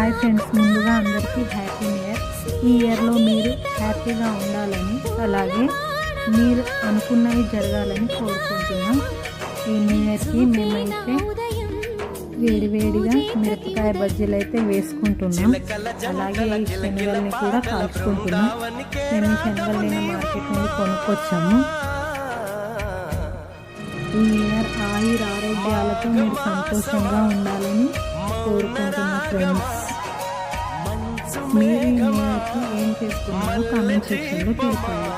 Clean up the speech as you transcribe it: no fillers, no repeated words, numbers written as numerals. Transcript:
Hi friends, ముందుగా అందరికీ happy new year. ఈ ఇయర్లో మీరు హ్యాపీగా ఉండాలని, అలాగే మీరు అనుకున్నవి జరగాలని కోరుకుంటున్నాం. ఈ న్యూ ఇయర్కి మేమైతే వేడివేడిగా మిరపకాయ బజ్జీలు అయితే వేసుకుంటున్నాం. అలాగే ఈ శనగల్ని కూడా కాల్చుకుంటున్నాం. మేము ఈ శనగలు నిన్న మార్కెట్ నుండి కొనుక్కొచ్చాము. ఈ ఇయర్ ఆరోగ్యాలతో మీరు సంతోషంగా ఉండాలని కోరుకుంటున్న ఫ్రెండ్స్. మీరు ఈ ఇయర్కి ఏం చేస్తున్నారో కామెంట్ సెక్షన్లో తెలిపండి.